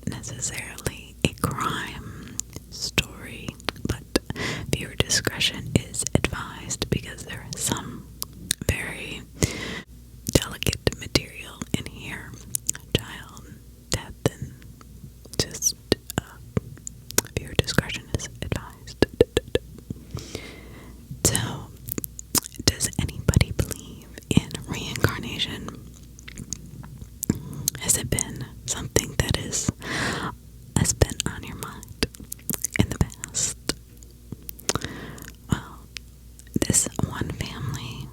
necessarily a crime story, but viewer discretion is advised because there is some very delicate material in here. Child death, and just viewer discretion is advised. So, does anybody believe in reincarnation? Has it been something that has been on your mind in the past? Well, this one family,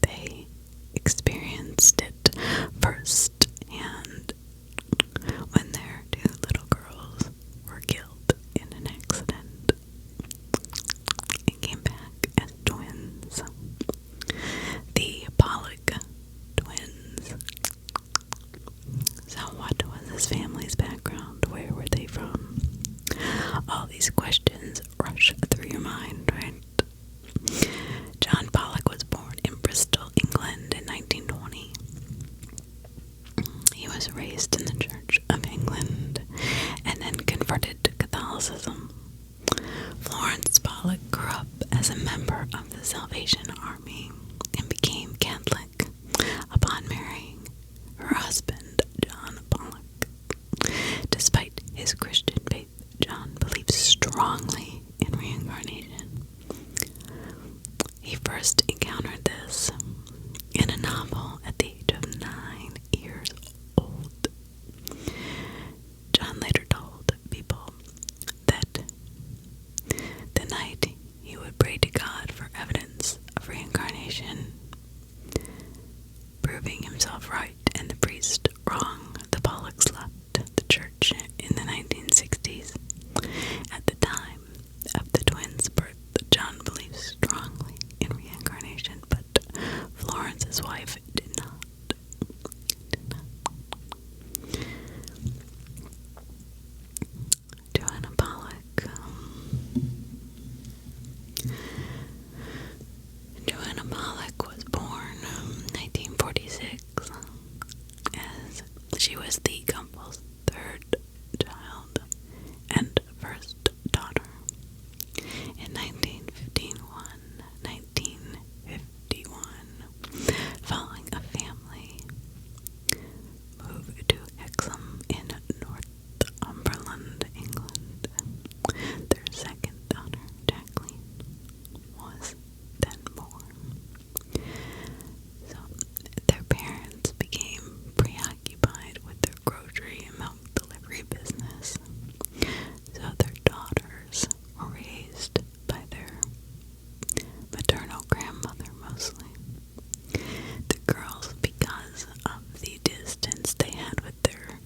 they experienced it first, and when their two little girls were killed in an accident and came back as twins. The Pollock Twins. So what was this family's background? Where were they from? All these questions rush through your mind, right? John Pollock was born in Bristol, England in 1920. He was raised in the Church of England and then converted to Catholicism. Florence Pollock grew up as a member of the Salvation Army and became Catholic upon marrying her husband, John Pollock. Despite his Christian faith, John believed strongly in reincarnation. He first encountered this in a novel at the age of 9 years old. John later told people that the night he would pray to God for evidence of reincarnation, proving himself right and the priest wrong, the Pollocks left the church in the 1960s. At the time of the twins' birth, John believed strongly in reincarnation, but Florence's wife did not. Joanna Pollock. Joanna Pollock was born 1946, as she was the couple's third child and first daughter. In 1951, following a family move to Hexham in Northumberland, England, their second daughter, Jacqueline, was then born. So their parents became preoccupied with their grocery and milk delivery business. So their daughters were raised by their maternal grandmother mostly. The girls, because of the distance they had with their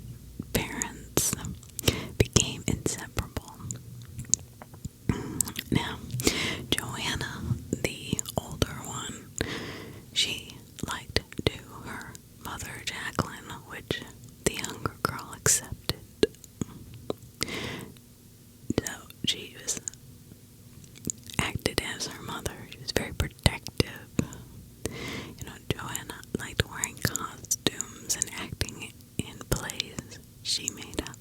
parents, became inseparable. Now, Joanna, the older one, she liked to do her mother Jacqueline, which the younger girl accepted. So she was acted as her mother. She was very protective. Joanna liked wearing costumes and acting in plays she made up.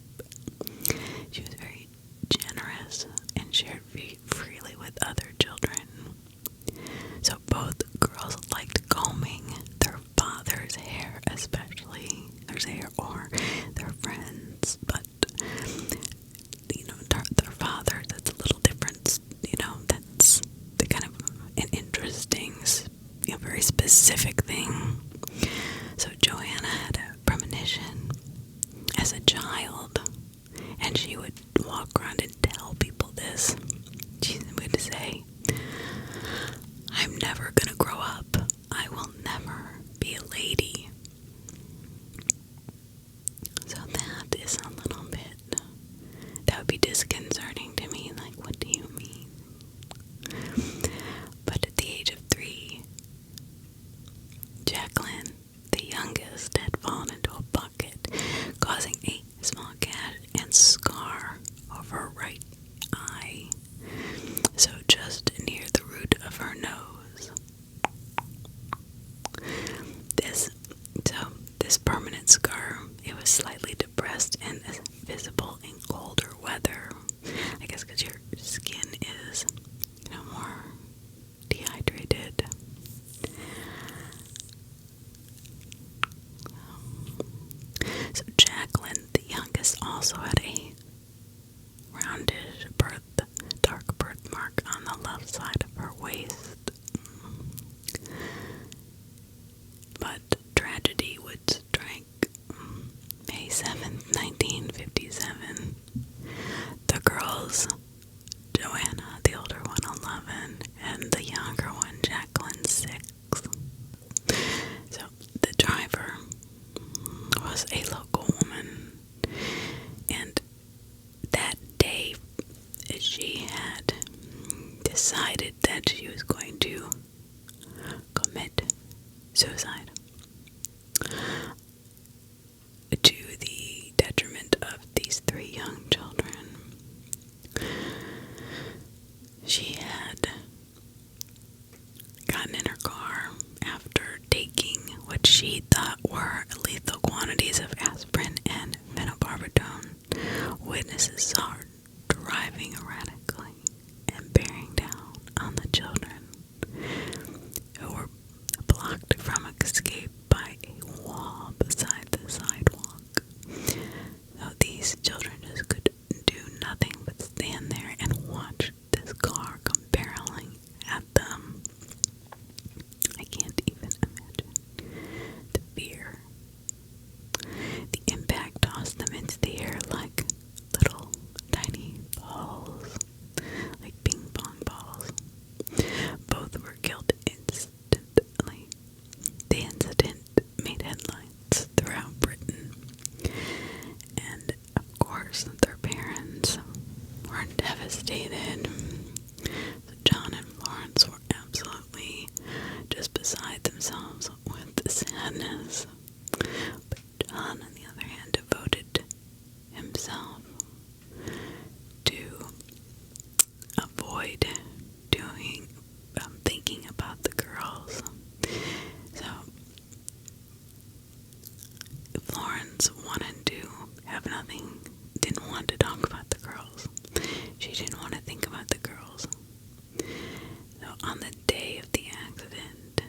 She was very generous and shared freely with other children. So both girls liked combing their father's hair, especially their hair or their friends. But their father, that's a little different. That's the kind of an interesting, very specific thing. So Joanna had a premonition as a child, and she would walk around and tell people this. She would say, "I'm never gonna grow up. I will never be a lady." also had a roundish dark birthmark on the left side of her waist. But tragedy would strike. May 7th, 1957. The girls, Joanna, the older one, 11, and the younger one, Jacqueline, 6. So the driver was a local woman, and that day she had decided that she was going to commit suicide, to the detriment of these 3 young children. She had gotten in her car after taking what she thought were lethal quantities of aspirin and phenobarbital. Witnesses saw her driving erratically and bearing down on the children, who were blocked from escape by a wall beside the sidewalk. So these children just could do nothing but stand there and watch this car come barreling at them. I can't even imagine the fear. The impact tossed them into the air like little tiny balls, like ping pong balls. Both were killed instantly. The incident made headlines throughout Britain, and of course their parents were devastated. So John and Florence were absolutely just beside themselves with sadness. But John, on the other hand, devoted himself to avoid thinking about the girls. So Florence wanted to have nothing, didn't want to talk about the girls. She didn't want to think about the girls. So on the day of the accident,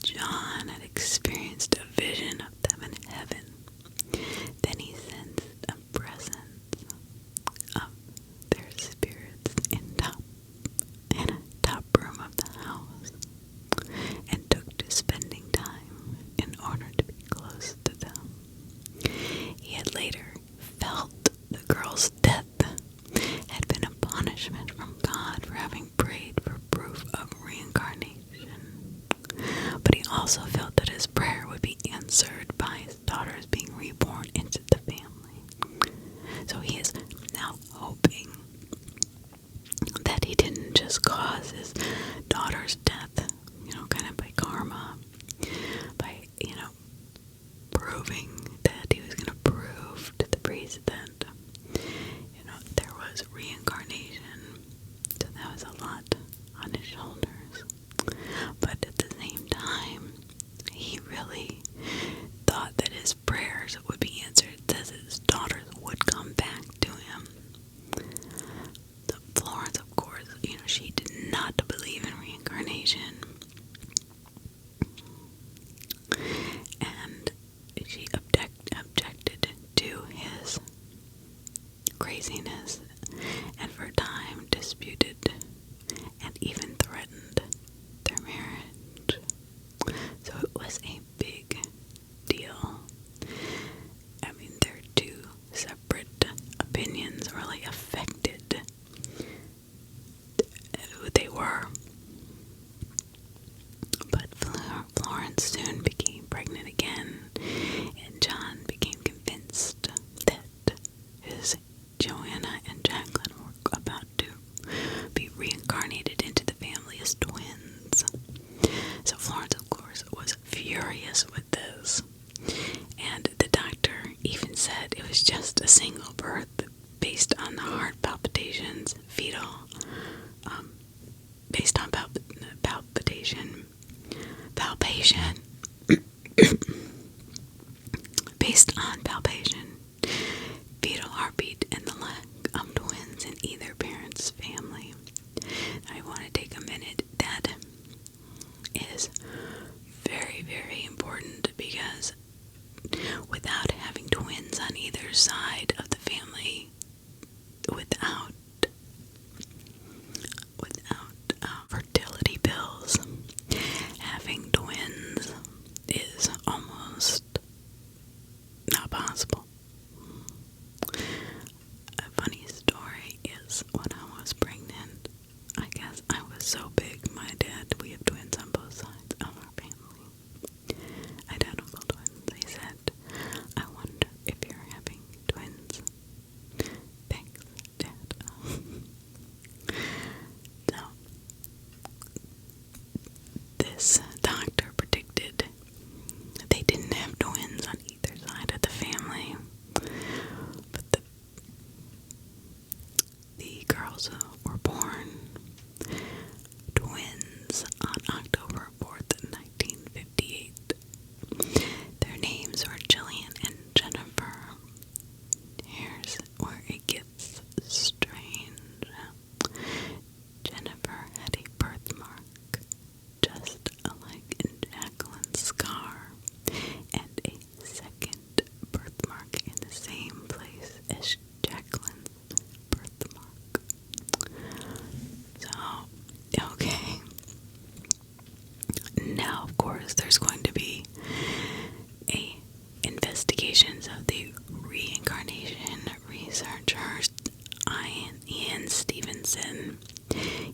John had experienced a vision of them in heaven. Then he sensed a presence of their spirits in a top room of the house, and took to spending time in order to be close to them. He had later felt the girl's death had been a punishment from God for having prayed for proof of reincarnation. But he also felt that his prayer would be answered by his daughters being reborn into the family. So he is now hoping that he didn't just cause his daughter's death, kind of by karma, by, proving that he was going to prove to the priest that, there was reincarnation. So that was a lot on his shoulders. But at the same time, he really thought that his prayers would be answered, that his daughters would come back to him. So Florence, of course, she did not believe in reincarnation. And she objected to his craziness, and for a time disputed and even threatened their marriage. So it was a big deal. I mean, their 2 separate opinions really affected who they were. But Florence soon became pregnant again, and John became convinced that his Joanna and Jacqueline were about to be reincarnated into the family as twins. So Florence, of course, was furious with this, and the doctor even said it was just a single birth based on the heart palpitations, based on palpation, based on palpation, fetal heartbeat, and the lack of twins in either parent's family. I want to take a minute. That is very, very important, because without having twins on either side of the observations of the reincarnation researcher Ian Stevenson,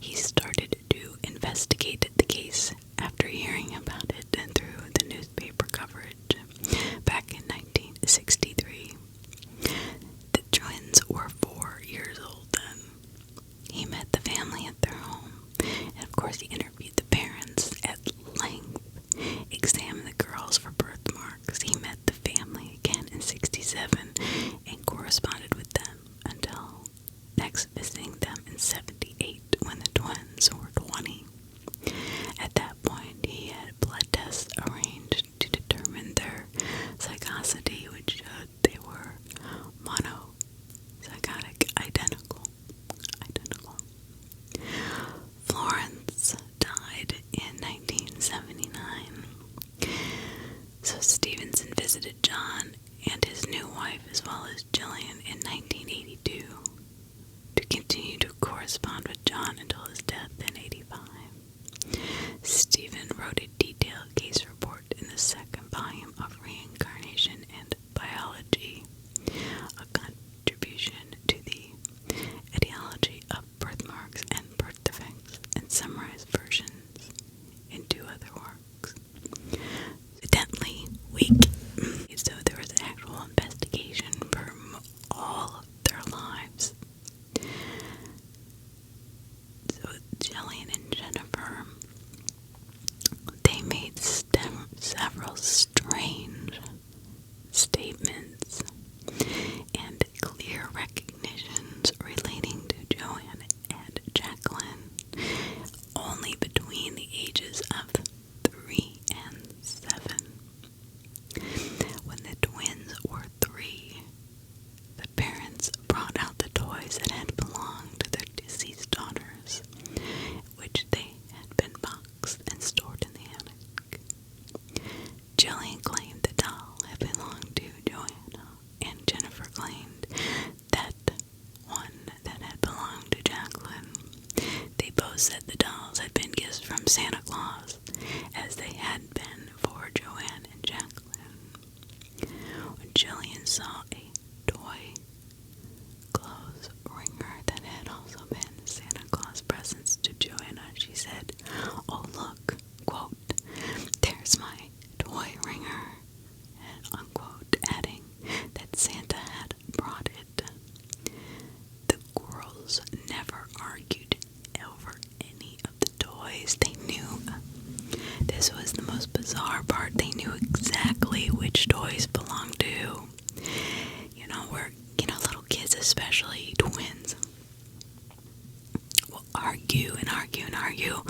he started to investigate the case after hearing about it through the newspaper coverage back in 1963. The twins were 4 years old then. He met the family at their home, and of course he interviewed the parents at length, examined the girls for birthmarks. He met the family again in 67 and corresponded with them until next visiting them in 78 when the twins were 20. At that point, he had blood tests arranged to determine their zygosity, which showed they were monozygotic identical. Florence died in 1979. So Stevenson visited John and his new wife as well as Jillian in 1982 to continue to correspond with John until his death in 85. Stephen wrote a detailed case report in the second volume of Reincarnation and Biology, a contribution to the etiology of birthmarks and birth defects, and summarized versions in 2 other works. Evidently weak, so there was an actual investigation for all of their lives. So Jillian and Jennifer, they made several strange statements and clear recognitions relating to Joanne and Jacqueline only between the ages of 3 and 7. When the twins were 3, the parents brought out the toys that had belonged to their deceased daughters, which they had been boxed and stored in the attic. Jillian claimed the doll had belonged to Joanna, and Jennifer claimed that one that had belonged to Jacqueline. They both said the dolls had been gifts from Santa Claus, as they had been for Joanne and Jacqueline. When Jillian saw a toy clothes ringer that had also been Santa Claus presents to Joanna, she said, "Oh look," quote, "there's my toy ringer," and unquote, adding that Santa had brought it. The girls never argued over any of the toys. They knew. This was the most bizarre part. They knew exactly which toys belonged to. Little kids, especially twins, will argue and argue and argue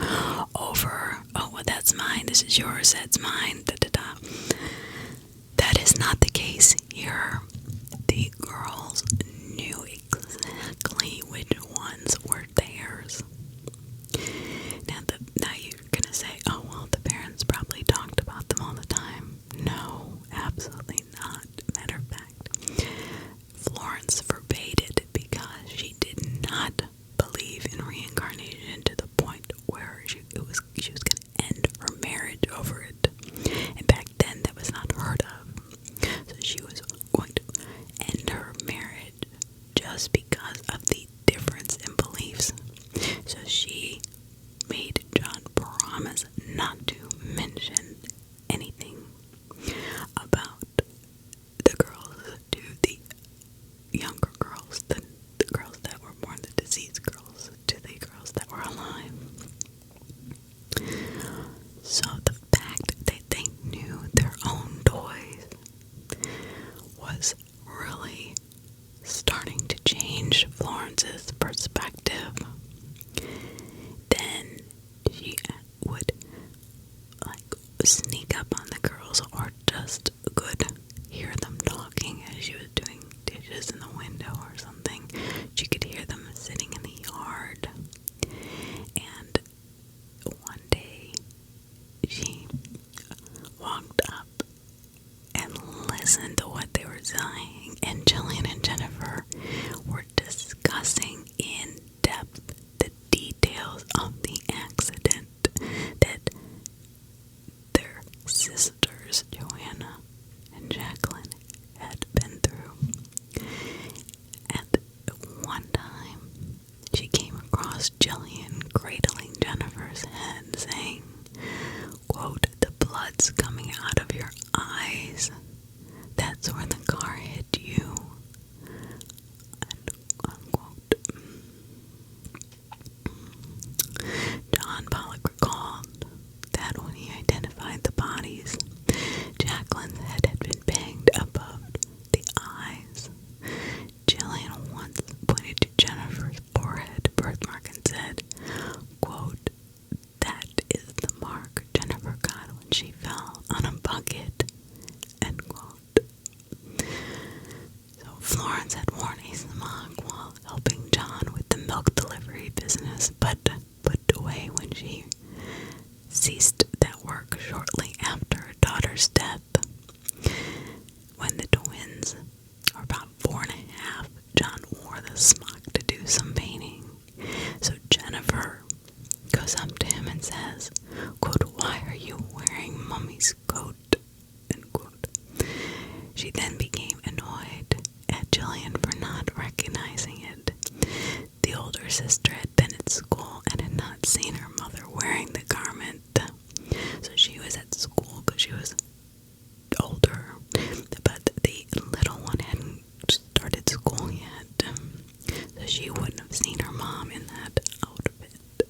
over, "Oh, well, that's mine, this is yours, that's mine, da-da-da." That is not the case here. The girls knew exactly which ones were theirs. Now you're gonna say, "Oh, well, the parents probably talked about them all the time." No, absolutely not. Matter of fact, Florence forbade it because she did not believe in reincarnation to the point where she was going to end her marriage over it. And back then, that was not heard of. So she was going to end her marriage just because of the difference in beliefs. So she made John promise not to mention anything about the girls to the younger girls, the girls that were born, the deceased girls, to the girls that were alive. So the fact that they knew their own toys was really starting to change Florence's perspective. Then she would sneak up on the girls, or just could hear them talking as she was doing dishes in the window or something. She could hear them sitting in the yard. And one day she walked up and listened to what they were saying, and Jillian and Jennifer were discussing in depth the details of the accident that their sisters, Joanna and Jacqueline, had Florence had worn a smock while helping John with the milk delivery business, but put away when she ceased that work shortly after her daughter's death. When the twins were about 4.5, John wore the smock to do some painting. So Jennifer goes up to him and says, quote, "Why are you wearing Mummy's coat?" End quote. She then became annoyed at Jillian for not recognizing it. The older sister had been at school and had not seen her mother wearing the garment. So she was at school because she was older, but the little one hadn't started school yet. So she wouldn't have seen her mom in that outfit.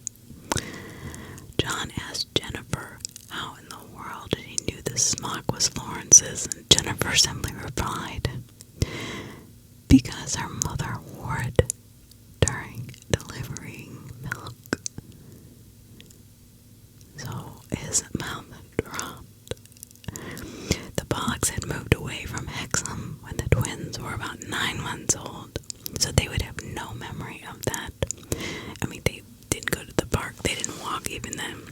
John asked Jennifer how in the world she knew the smock was Florence's, and Jennifer simply replied, "Because her mother wore it during delivering milk." So his mouth dropped. The Pollocks had moved away from Hexham when the twins were about 9 months old, so they would have no memory of that. I mean, they didn't go to the park, they didn't walk even then.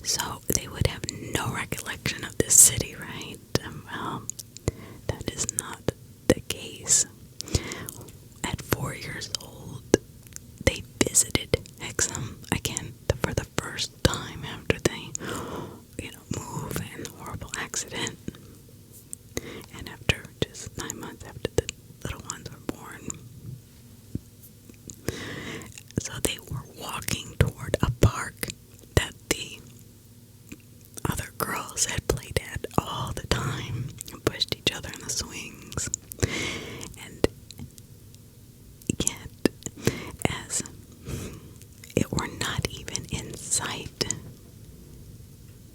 So they would have no recollection of this city, right? Well, that is not the case. At 4 years old, they visited Hexham again for the first time after they, move in a horrible accident. And after just 9 months after the little ones were born. So they were walking toward a park that the other girls had played at all the time and pushed each other in the swings. And yet, as it were not even in sight,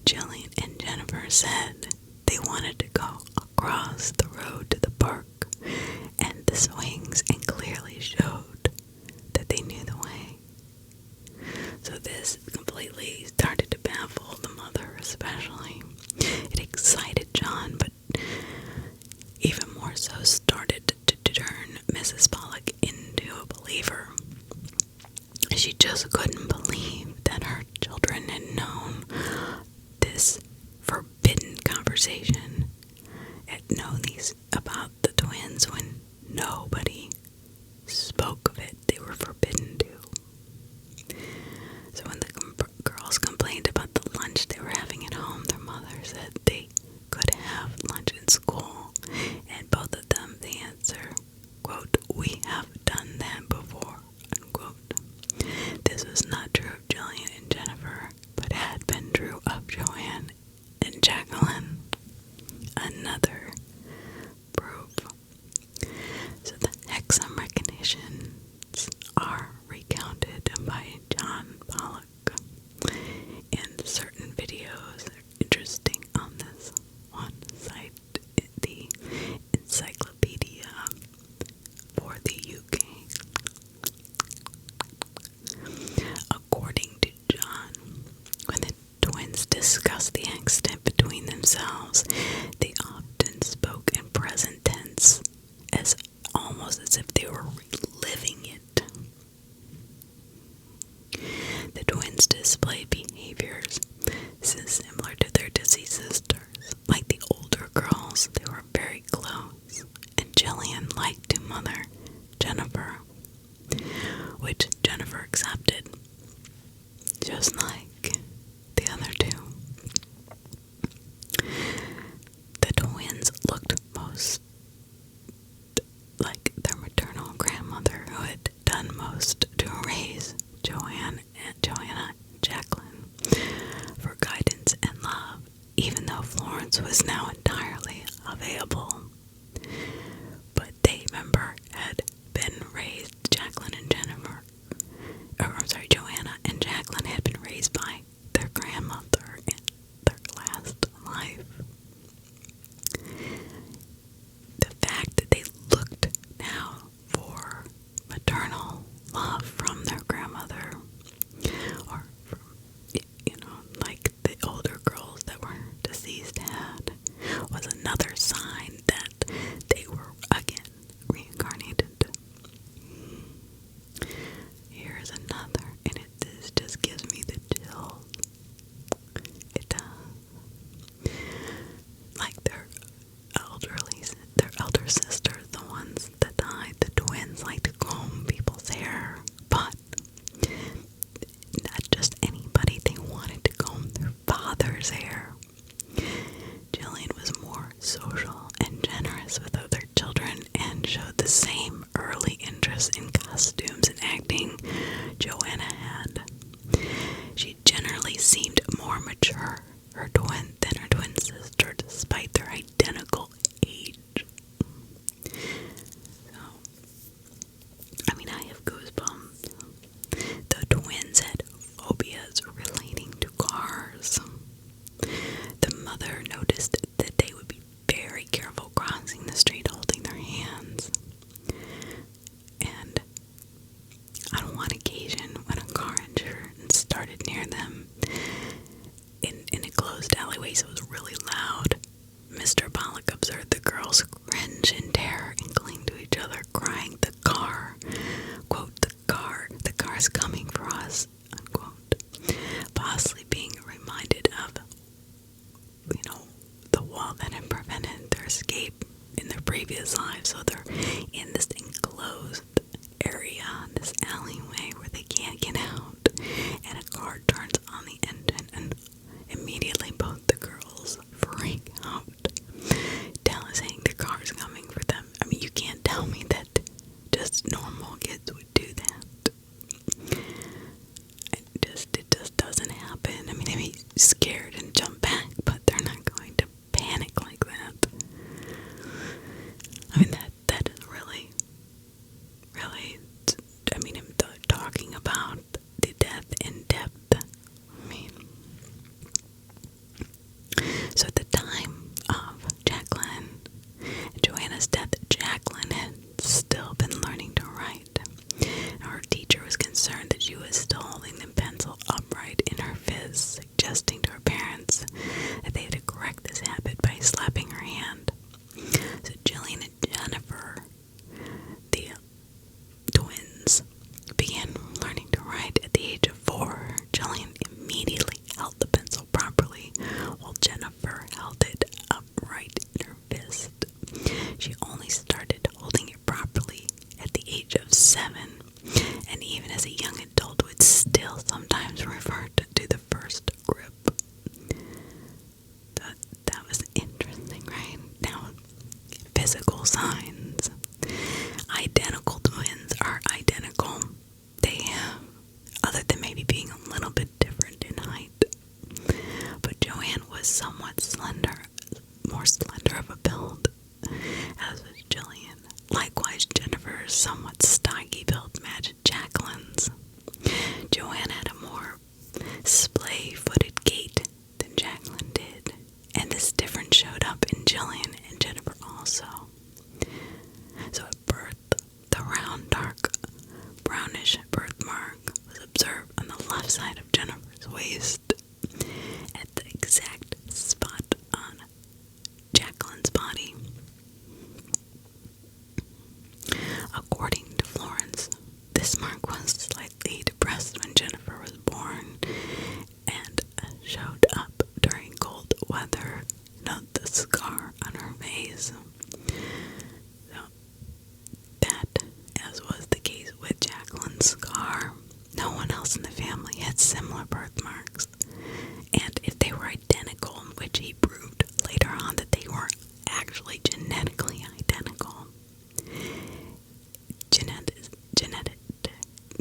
Jillian and Jennifer said they wanted to go across the road to the park and the swings, and clearly showed that they knew the way. So this completely started to baffle the mother especially. It excited John, but even more so started to turn Mrs. Pollock into a believer. She just couldn't believe that her children had known this forbidden conversation, had known about the twins when nobody spoke of it. They were forbidden to. So when the girls complained about the lunch they were having at home, their mother said they could have lunch in school, and both of them, the answer, quote, "We have done that before," unquote. This was not true of Jillian and Jennifer, but had been true of Joanne and Jacqueline. Another proof. So the Hexham recognitions are recounted by John Pollock, and certain videos are interesting on this one site, the Encyclopedia for the UK. According to John, when the twins discussed the accident between themselves, they often spoke in present tense, almost as if they were reliving it. The twins displayed behaviors similar to their deceased sisters. Like the older girls, they were very close, and Jillian liked her mother, Jennifer, which Jennifer accepted, just like the other two. The twins looked most like their maternal grandmother, who had done most to raise Joanna and Jacqueline for guidance and love, even though Florence was now entirely available. But they, remember, had been raised, Joanna and Jacqueline had been raised by actress in costumes and acting Joanna had. She generally seemed more mature, than her twin sister, despite their identical age. So, I have goosebumps. The twins had phobias relating to cars. The mother noticed that they would be very careful crossing the street holding their hands. And on one occasion, when a car insurance started near them in a closed alleyway, so it was really loud, Mr. Pollock observed the girls cringe in terror and cling to each other, crying, "The car," quote, the car's coming for us," unquote, possibly being reminded of, the wall that had prevented their escape in their previous lives. So they're in this enclosed area, this alleyway where they can't get out, and a car turns on the engine, and immediately both the girls freak out, saying the car's coming for them. You can't tell me that just normal kids would do that. It just doesn't happen. They'd be scared and jump back, but they're not going to panic like that. That is really, I'm talking about the death in depth. So at the time of Jacqueline and Joanna's death, Jacqueline had still been learning to write. Her teacher was concerned that she was still holding the pencil upright in her fist, suggesting to her parents that they had to correct this habit by slapping her hand. So Jillian and Jennifer, the twins, began learning to write at the age of 4. Jillian immediately held the pencil properly, while Jennifer held it upright in her fist. She only started holding it properly at the age of 7, and even as a young adult would still sometimes revert to the first grip. That was interesting, right? Now, physical signs. Identical twins are identical. They other than maybe being a little bit different in height. But Joanne was somewhat more slender of a build, as was Jillian. Likewise, Jennifer's somewhat stocky build matched Jacqueline's. Joanne had a more splay-footed gait than Jacqueline did, and this difference showed up in Jillian and Jennifer also. So at birth, the round, dark, brownish birthmark was observed on the left side of Jennifer's waist, at the exact spot on Jacqueline's body. According to Florence, this mark was slightly depressed when Jennifer was born and showed up during cold weather. Note the scar on her face. So that, as was the case with Jacqueline's scar, no one else in the family had similar birthmarks. And if they were identical, which he proved later on that they were actually genetically identical,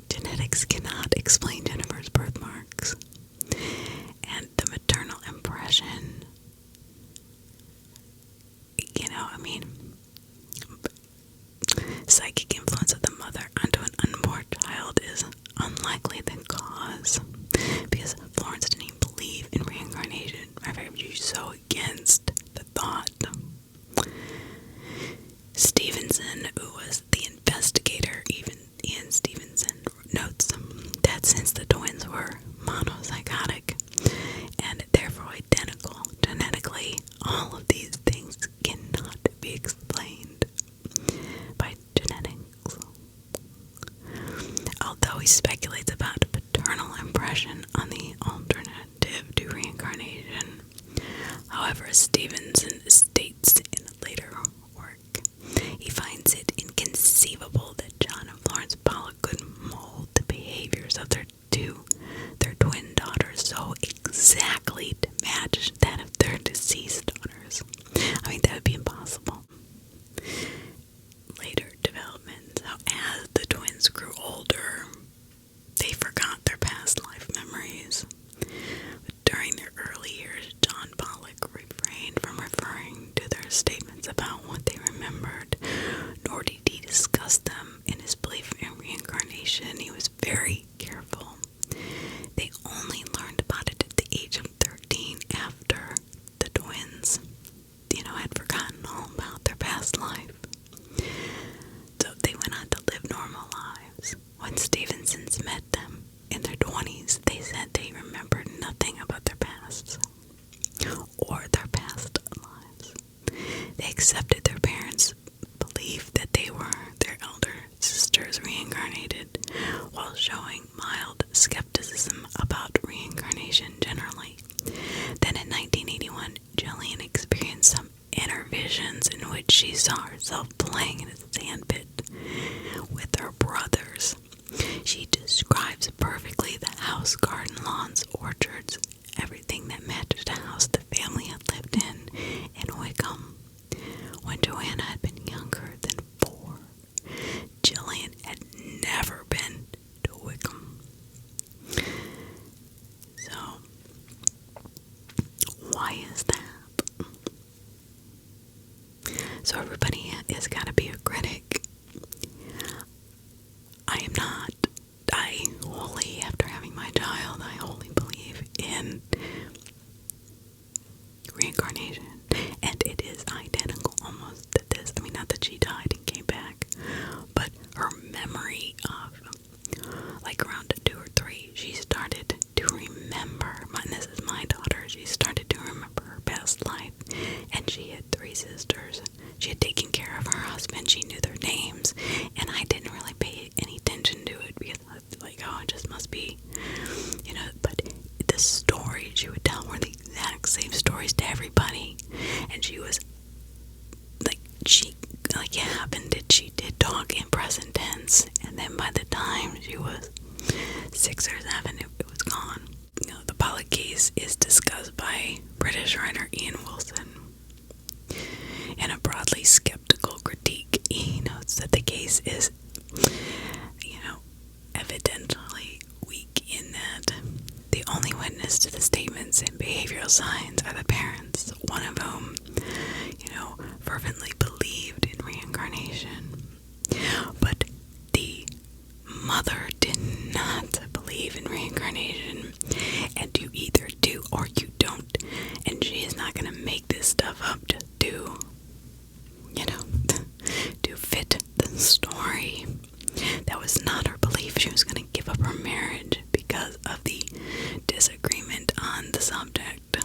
genetics cannot explain Jennifer's birthmarks. And the maternal impression, psychic influence of the mother onto an unborn child is unlikely the cause, because Florence didn't even believe in reincarnation. She was so against the thought. Stevenson, who was the investigator, even Ian Stevenson, notes that since the twins were monozygotic and therefore identical genetically, all of these things cannot be explained by genetics. Although he speculates about paternal impression on the alternative to reincarnation, however, Stevenson remembered, nor did he discuss them in his belief in reincarnation. He was very careful. They only learned about it at the age of 13 after the twins, had forgotten all about their past life. So they went on to live normal lives. When Stevensons met them in their 20s, they said they remembered nothing about their pasts or their past lives. They accepted their parents' belief that they were their elder sisters reincarnated, while showing mild skepticism about reincarnation generally. Then in 1981, Jillian experienced some inner visions in which she saw herself playing in a sandpit with her brothers. She describes perfectly the house, garden, lawns, orchards, everything that matched the house the family had lived in Wickham. When Joanna had been younger than 4, Jillian had never been to Wickham. So, why is that? So everybody has got to be a critic. I am not. I wholly, after having my child, I wholly believe in reincarnation. And it is identical almost to this. I mean, not that she died and came back, but her memory of, like around 2 or 3, she started to remember. And this is my daughter. She started to remember her past life. And she had 3 sisters. She had taken care of her husband. She knew their names. And I didn't really pay any attention to it because I was like, oh, it just must be, but the stories she would tell were the exact same stories to everybody. And she was, it happened that she did talk in present tense. And then by the time she was 6 or 7, it was gone. The Pollock case is discussed by British writer Ian Wilson. In a broadly skeptical critique, he notes that the case is, evidently weak in that the only witness to the statements and behavioral signs are the parents, one of whom, fervently believed in reincarnation. But the mother did not believe in reincarnation, and you either do or you don't, and she is not going to make this stuff up just to fit the story. That was not her belief. She was going to give up her marriage because of the disagreement on the subject.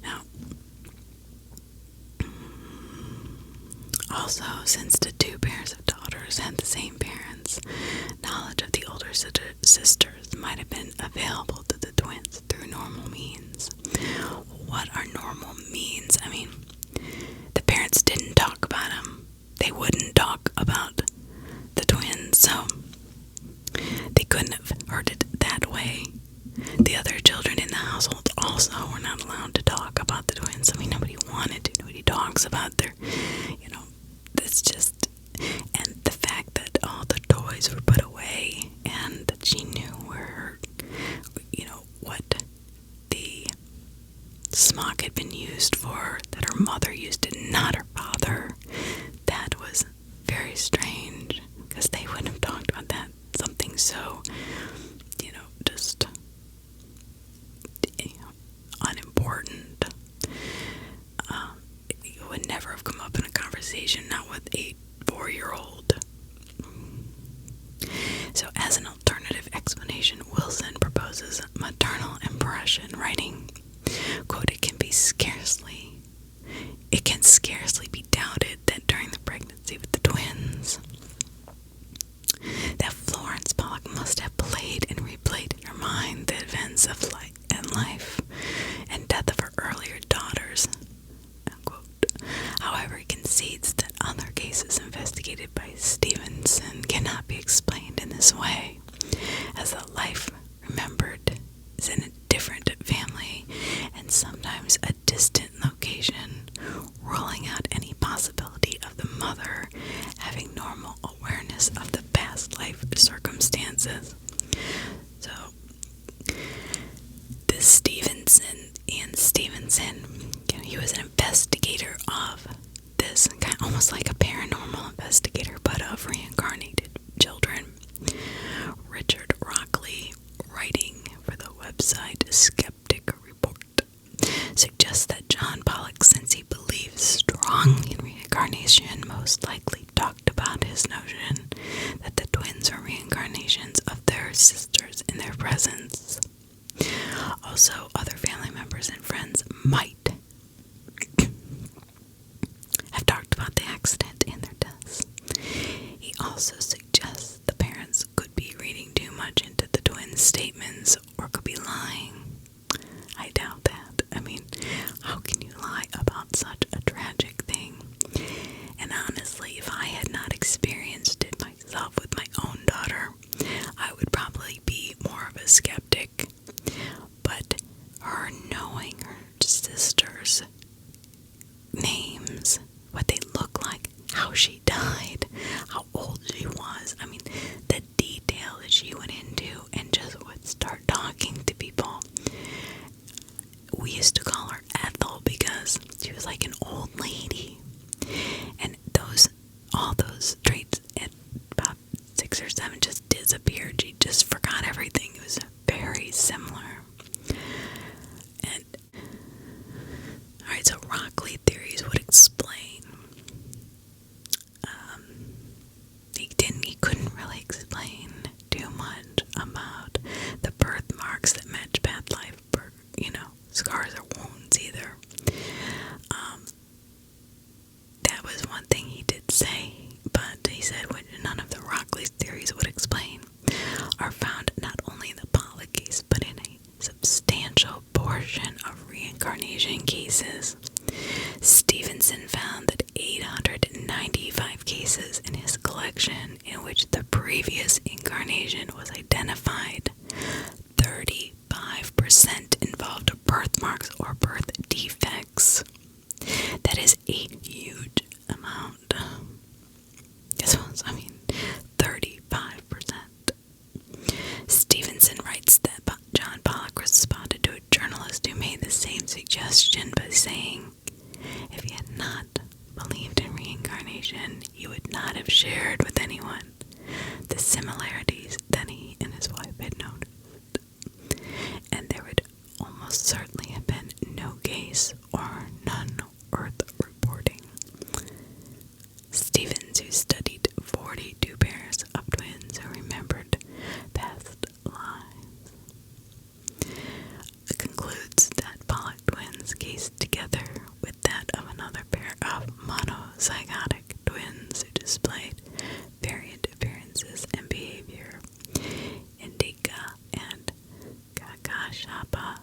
Now, also, since the 2 pairs of daughters had the same parents, knowledge of the older sisters might have been available to the twins through normal means. What are normal means? I mean, the parents didn't talk about them. They wouldn't talk about the twins, so they couldn't have heard it that way. The other children in the household also were not allowed to talk about the twins. I mean, nobody wanted to. Nobody talks about their, that's just, and the fact that all the toys were put away and that she knew where, what the smock had been used for, that her mother used it, not her father. That was very strange, because they wouldn't have talked about that. Something so, just, unimportant. It would never have come up in a conversation, not with a 4-year-old. So as an alternative explanation, Wilson proposes maternal impression, writing, quote, it can scarcely be doubted that during the pregnancy with the twins, that Florence Pollock must have played and replayed in her mind the events of life and death of her earlier daughters, unquote. However, he concedes that other cases investigated by Stevenson cannot be explained in this way, as the life remembered is in a different family almost like a paranormal investigator, but of reincarnated children. Richard Rockley, writing for the website Skeptic Report, suggests that John Pollock, since he believes strongly in reincarnation, most likely talked about his notion that the twins are reincarnations of their sisters in their presence. Also, other family members and friends might have talked about the accident and their deaths. He also suggests the parents could be reading too much into the twins' statements or could be lying. I doubt that. I mean, how can you lie about such a tragic thing? And honestly, if I had not experienced it myself with my own daughter, I would probably be more of a skeptic. But her knowing her sisters' names, what they look like, how she died, how old she was, I mean, the detail that she went into and just would start talking to people. We used to call her Ethel because she was like an old lady. And all those traits at about 6 or 7 just disappeared. She just forgot everything. It was very similar. And alright, so Rockley theories would explain. He couldn't really explain too much about the birthmarks that match past life, scars or wounds either. That was one thing he did say, but he said what none of the Rockley's theories would explain are found not only in the Pollock case, but in a substantial portion of reincarnation cases. Stevenson found that 895 cases in his collection in which the previous incarnation was identified, 35% involved birthmarks or birth defects. That is a huge amount. This one's, 35%. Stevenson writes that John Pollock responded to a journalist who made the same suggestion by saying, if he had not believed in reincarnation, he would not have shared with anyone the similarities that he and his wife had noticed. And there would almost certainly have been no case or none worth reporting. Stevens, who studied 42 pairs of twins who remembered past lives, concludes that Pollock twins case together with that of another pair of monozygotic twins who displayed variant appearances and behavior, Indica and Gagashapa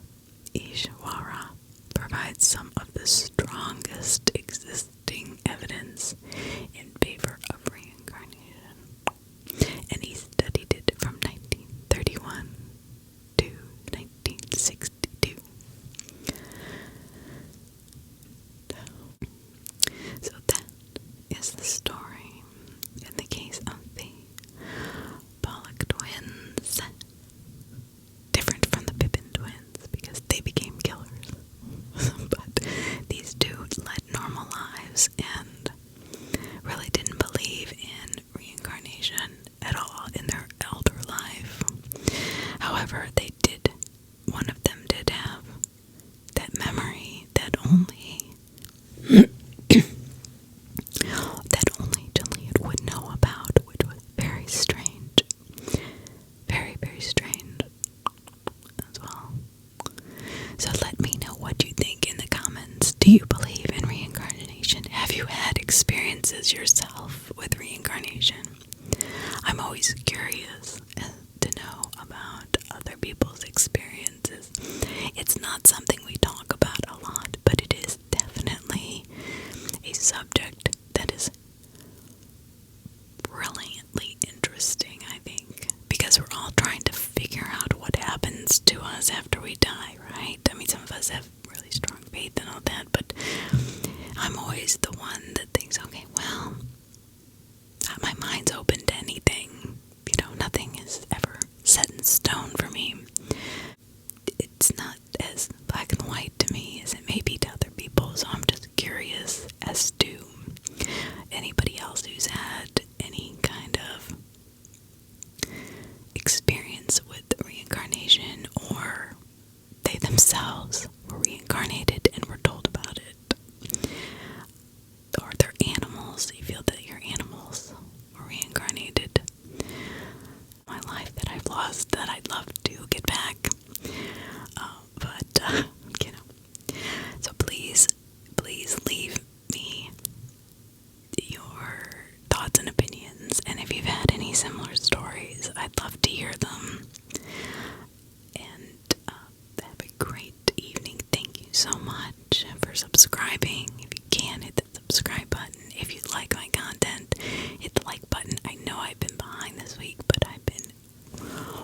Ishwara, provides some of the strongest existing evidence in favor of reincarnation. And he studied it from 1931 to 1962. So that is the story in the case of the Pollock twins. Different from the Pippin twins because they became killers. But these two led normal lives and really didn't believe in reincarnation at all in their elder life. However, one of them did have that memory that only Juliet would know about, which was very strange. Very, very strange as well. So let me know what you think in the comments. Do you believe in reincarnation? Have you had experiences yourself with reincarnation? I'm always curious to know about other people's experiences. It's not something we talk about a lot, but it is definitely a subject that is brilliantly interesting, I think, because we're all trying to figure out what happens to us after we die, right? Some of us have really strong faith and all that, but I'm always the one that thinks, okay, well, my mind's open to anything. Nothing is ever set in stone for me. It's not as black and white to me as it may be to other people, so I'm just curious as to similar stories. I'd love to hear them. And have a great evening. Thank you so much for subscribing. If you can, hit the subscribe button. If you like my content, hit the like button. I know I've been behind this week, but I've been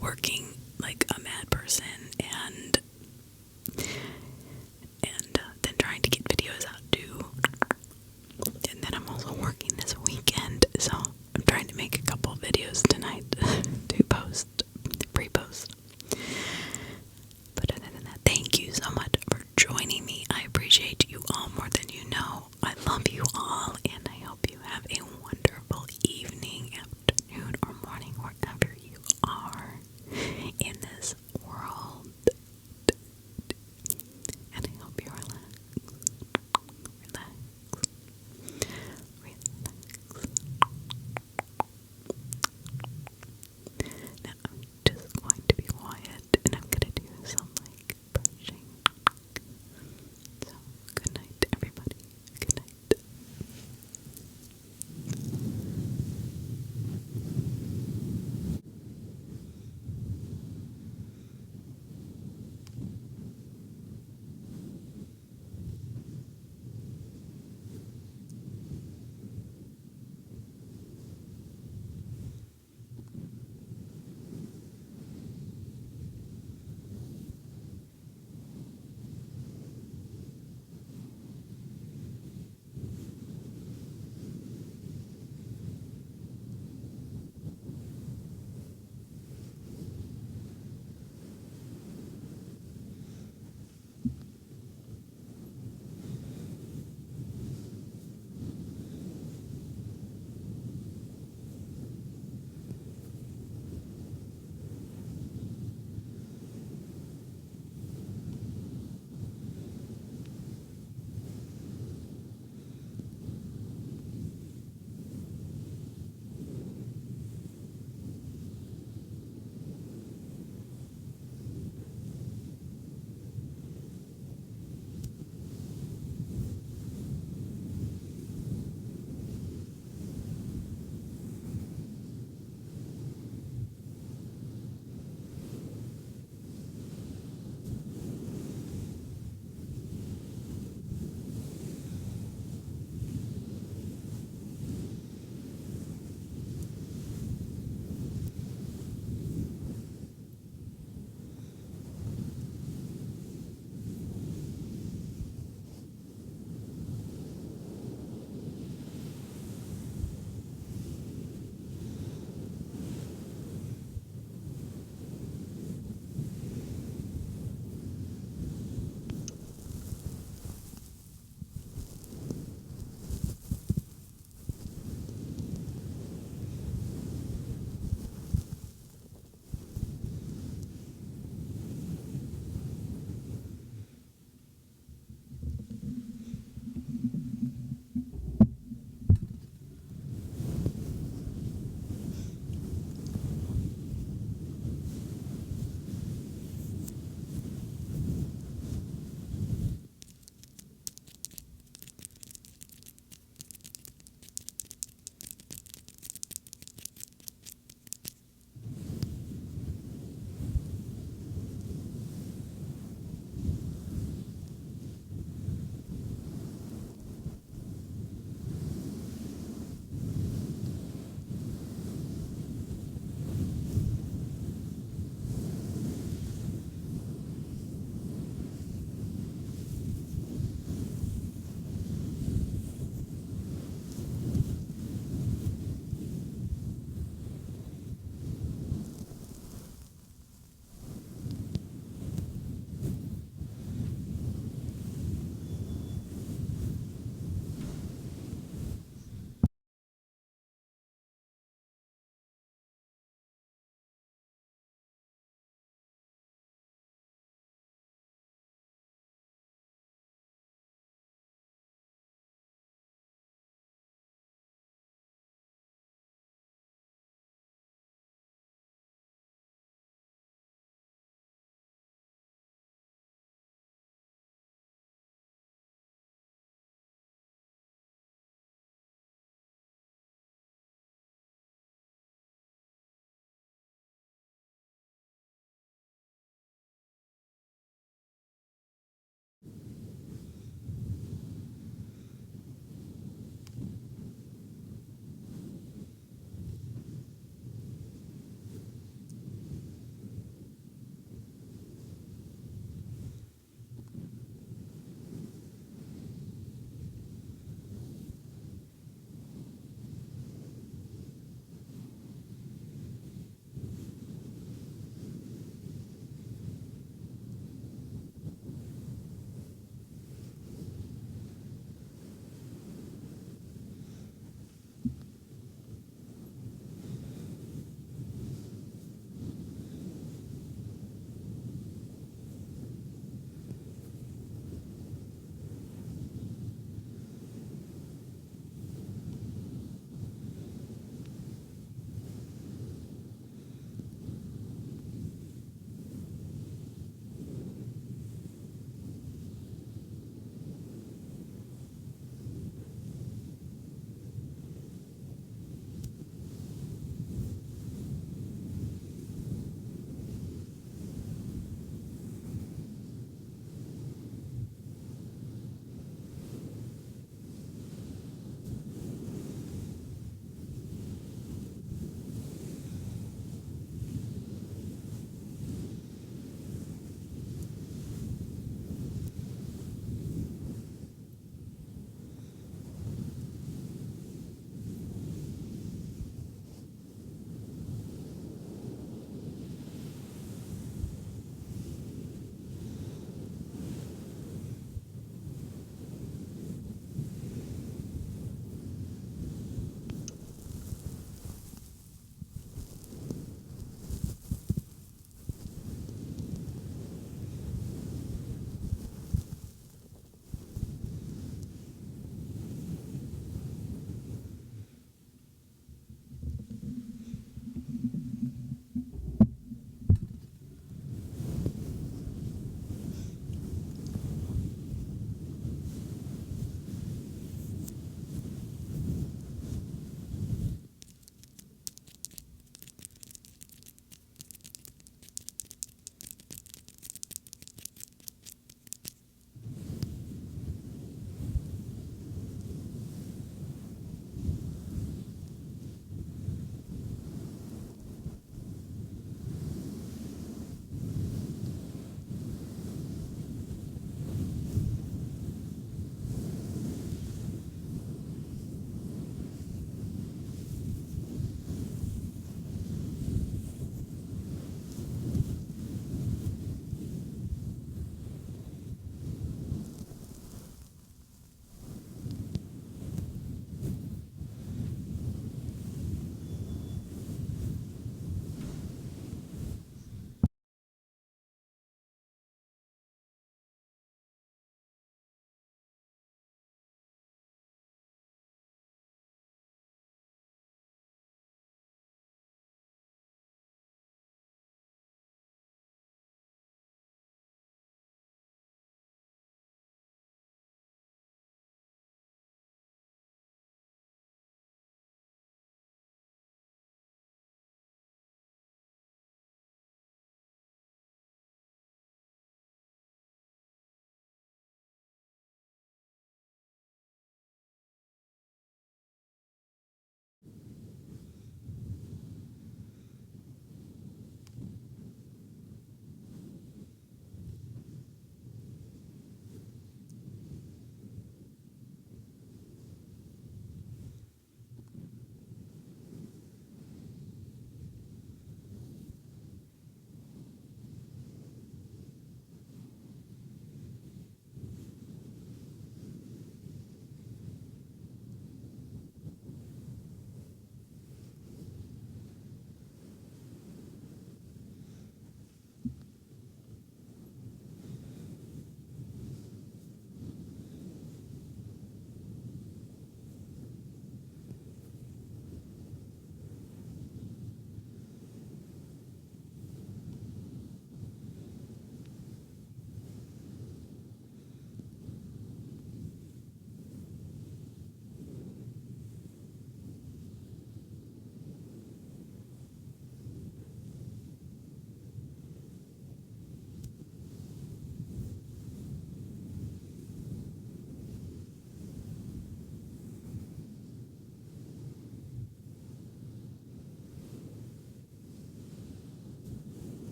working like a mad person and then trying to get videos out too. And then I'm also working this weekend, so I'm trying to make a couple of videos tonight to post, pre-post. But other than that, thank you so much for joining me. I appreciate you all more than you know. I love you all, and I hope you have a